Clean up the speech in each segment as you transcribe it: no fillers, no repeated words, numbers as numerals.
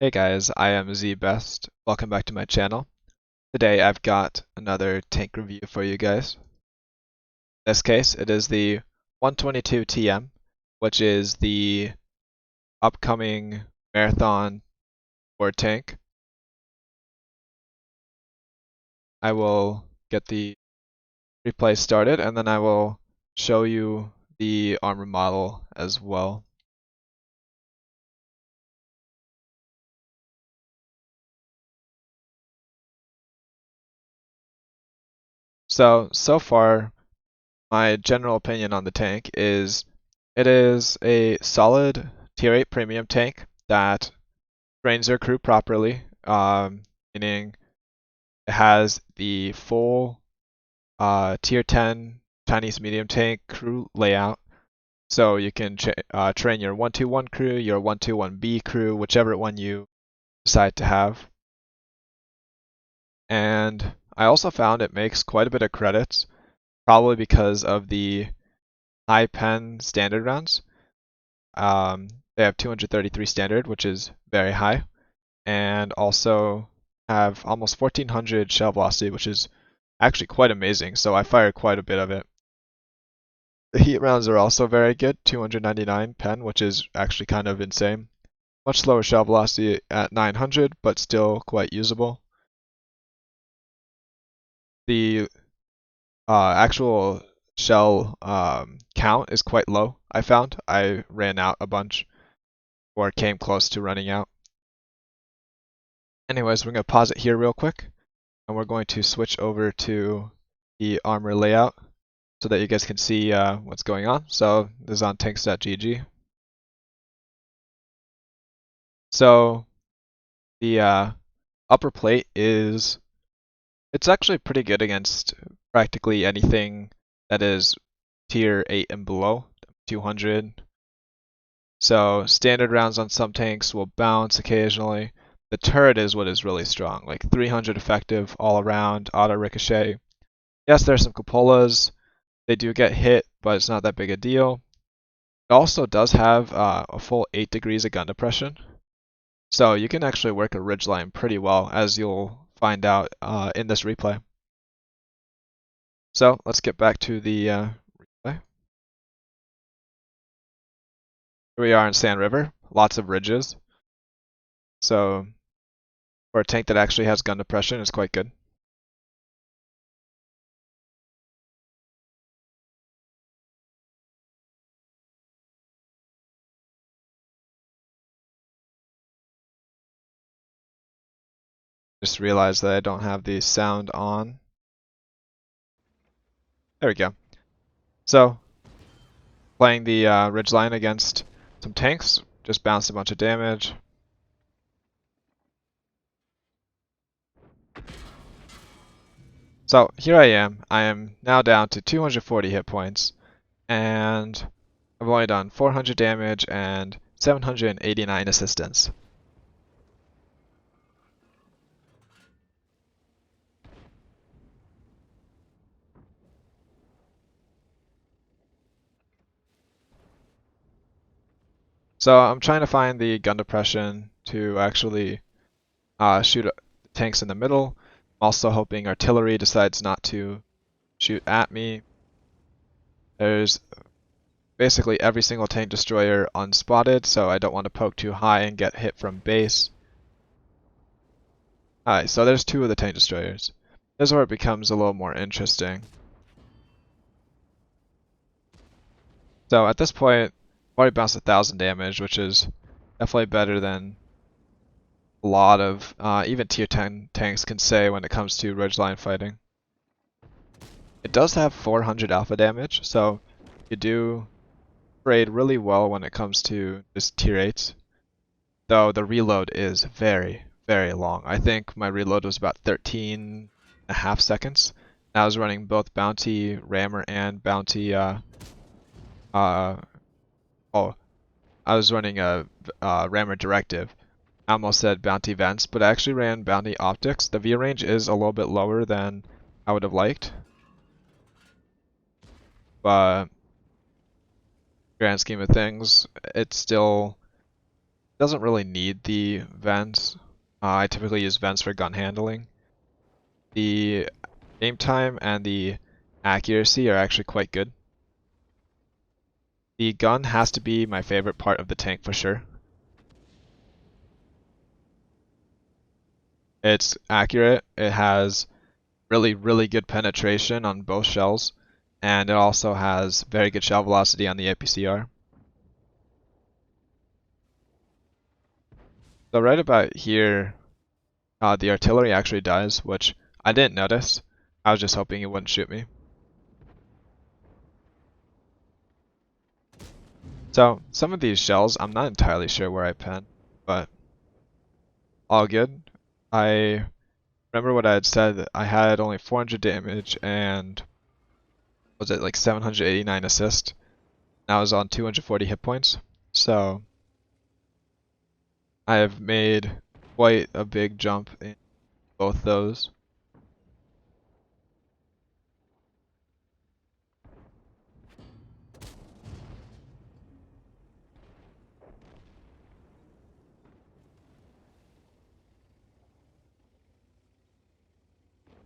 Hey guys, I am ZBest. Welcome back to my channel. Today I've got another tank review for you guys. In this case, it is the 122 TM, which is the upcoming marathon for tank. I will get the replay started and then I will show you the armor model as well. So far, my general opinion on the tank is it is a solid tier 8 premium tank that trains their crew properly, meaning it has the full tier 10 Chinese medium tank crew layout. So you can train your 121 crew, your 121B crew, whichever one you decide to have. And I also found it makes quite a bit of credits, probably because of the high pen standard rounds. They have 233 standard, which is very high, and also have almost 1400 shell velocity, which is actually quite amazing. So I fired quite a bit of it. The heat rounds are also very good, 299 pen, which is actually kind of insane. Much slower shell velocity at 900, but still quite usable. The actual shell count is quite low, I found. I ran out a bunch, or came close to running out. Anyways, we're going to pause it here real quick, and we're going to switch over to the armor layout so that you guys can see what's going on. So this is on tanks.gg. So the upper plate it's actually pretty good against practically anything that is tier 8 and below, 200. So standard rounds on some tanks will bounce occasionally. The turret is what is really strong, like 300 effective all around, auto ricochet. Yes, there's some cupolas. They do get hit, but it's not that big a deal. It also does have a full 8 degrees of gun depression. So you can actually work a ridgeline pretty well, as you'll find out in this replay. So let's get back to the replay. Here we are in Sand River, lots of ridges. So for a tank that actually has gun depression, it's quite good. Just realized that I don't have the sound on. There we go. So playing the ridgeline against some tanks, just bounced a bunch of damage. So here I am now down to 240 hit points, and I've only done 400 damage and 789 assistance. So I'm trying to find the gun depression to actually shoot tanks in the middle. I'm also hoping artillery decides not to shoot at me. There's basically every single tank destroyer unspotted, so I don't want to poke too high and get hit from base. Alright, so there's two of the tank destroyers. This is where it becomes a little more interesting. So at this point, I've already bounced 1,000 damage, which is definitely better than a lot of even tier 10 tanks can say when it comes to ridgeline fighting. It does have 400 alpha damage, so you do trade really well when it comes to just tier 8s. Though the reload is very, very long. I think my reload was about 13.5 seconds. And I was running both bounty rammer and bounty I was running a rammer directive. I almost said bounty vents, but I actually ran bounty optics. The view range is a little bit lower than I would have liked, but grand scheme of things, it's still Doesn't really need the vents. I typically use vents for gun handling. The aim time and the accuracy are actually quite good. The gun has to be my favorite part of the tank for sure. It's accurate, it has really, really good penetration on both shells, and it also has very good shell velocity on the APCR. So right about here, the artillery actually dies, which I didn't notice. I was just hoping it wouldn't shoot me. So some of these shells, I'm not entirely sure where I pen, but all good. I remember what I had said. I had only 400 damage and was it like 789 assist. I was on 240 hit points. So I have made quite a big jump in both those.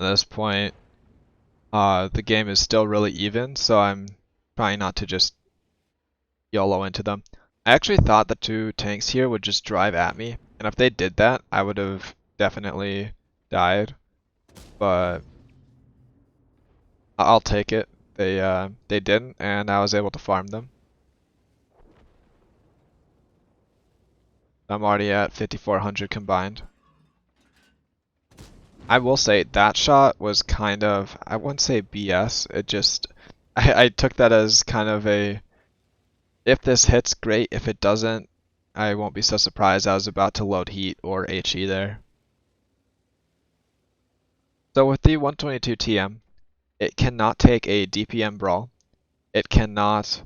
At this point, the game is still really even, so I'm trying not to just YOLO into them. I actually thought the two tanks here would just drive at me, and if they did that, I would have definitely died, but I'll take it. They didn't, and I was able to farm them. I'm already at 5,400 combined. I will say that shot was kind of, I wouldn't say BS, it just, I took that as kind of a, if this hits, great, if it doesn't, I won't be so surprised. I was about to load heat or HE there. So with the 122 TM, it cannot take a DPM brawl, it cannot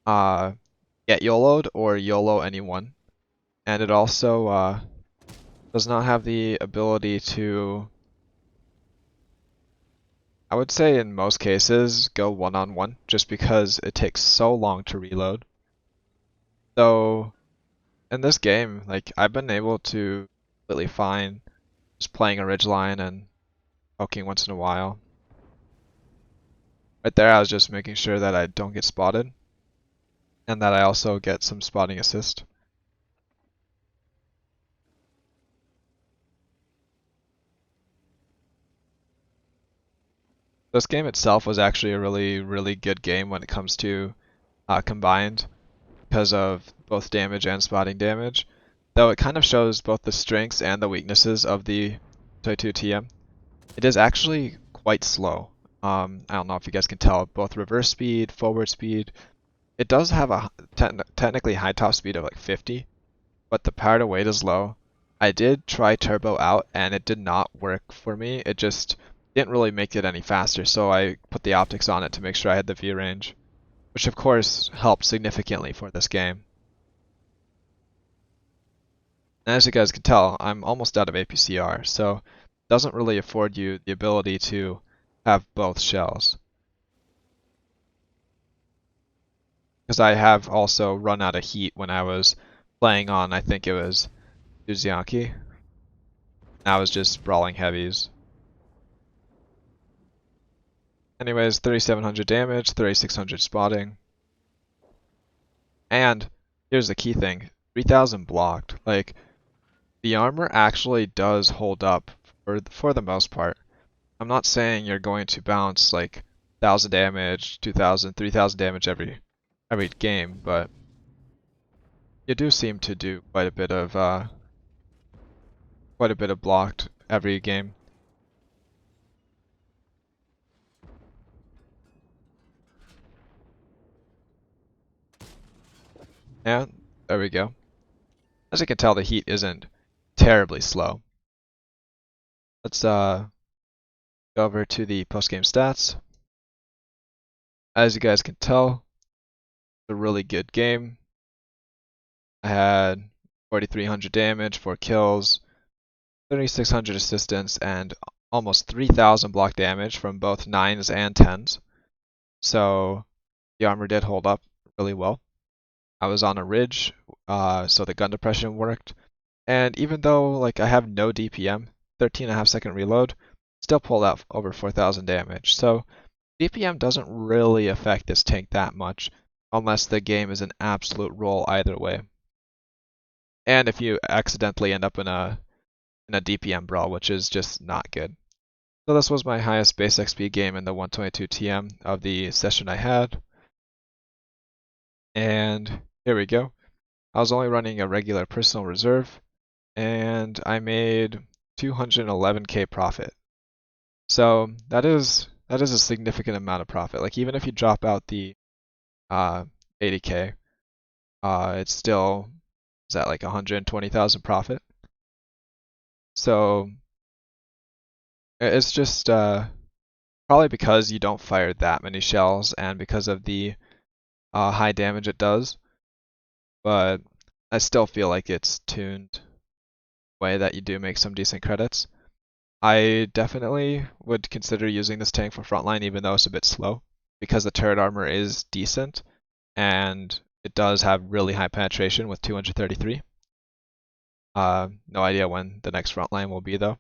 get YOLO'd or YOLO anyone, and it also does not have the ability to, I would say in most cases, go one-on-one, just because it takes so long to reload. So in this game, like I've been able to completely fine just playing a ridgeline and poking once in a while. Right there, I was just making sure that I don't get spotted, and that I also get some spotting assist. This game itself was actually a really, really good game when it comes to combined, because of both damage and spotting damage, though it kind of shows both the strengths and the weaknesses of the 22 TM. It is actually quite slow. I don't know if you guys can tell, both reverse speed, forward speed. It does have a technically high top speed of like 50, but the power to weight is low. I did try turbo out and it did not work for me. It just didn't really make it any faster, so I put the optics on it to make sure I had the view range, which of course helped significantly for this game. And as you guys can tell, I'm almost out of APCR, so it doesn't really afford you the ability to have both shells. Because I have also run out of heat when I was playing on, I think it was Uziaki. I was just brawling heavies. Anyways, 3,700 damage, 3,600 spotting. And here's the key thing, 3,000 blocked. Like, the armor actually does hold up for the most part. I'm not saying you're going to bounce like 1,000 damage, 2,000, 3,000 damage every game, but you do seem to do quite a bit of blocked every game. And there we go. As you can tell, the heat isn't terribly slow. Let's go over to the post-game stats. As you guys can tell, it's a really good game. I had 4,300 damage, 4 kills, 3,600 assistance, and almost 3,000 block damage from both 9s and 10s. So the armor did hold up really well. I was on a ridge so the gun depression worked. And even though like I have no DPM, 13.5 second reload, still pulled out over 4,000 damage. So DPM doesn't really affect this tank that much unless the game is an absolute roll either way. And if you accidentally end up in a DPM brawl, which is just not good. So this was my highest base XP game in the 122 TM of the session I had. And here we go. I was only running a regular personal reserve and I made 211k profit. So that is a significant amount of profit. Like even if you drop out the 80k, it's still is that like 120,000 profit. So it's just probably because you don't fire that many shells and because of the high damage it does. But I still feel like it's tuned way that you do make some decent credits. I definitely would consider using this tank for frontline even though it's a bit slow because the turret armor is decent and it does have really high penetration with 233. No idea when the next frontline will be though.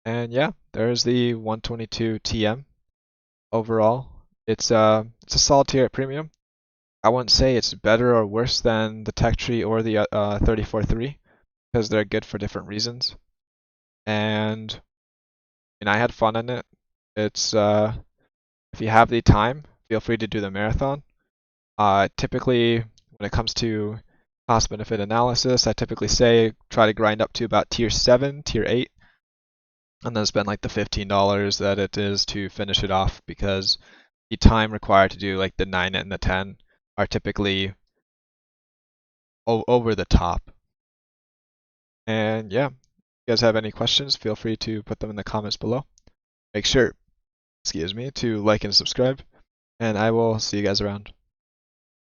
And yeah, there's the 122 TM overall. It's a solid tier at premium. I wouldn't say it's better or worse than the Tech Tree or the 34-3 because they're good for different reasons. And I had fun in it. It's if you have the time, feel free to do the marathon. Typically, when it comes to cost benefit analysis, I typically say try to grind up to about tier 7, tier 8, and then spend like the $15 that it is to finish it off because the time required to do like the 9 and the 10 are typically over the top. And yeah, if you guys have any questions, feel free to put them in the comments below. Make sure, excuse me, to like and subscribe, and I will see you guys around.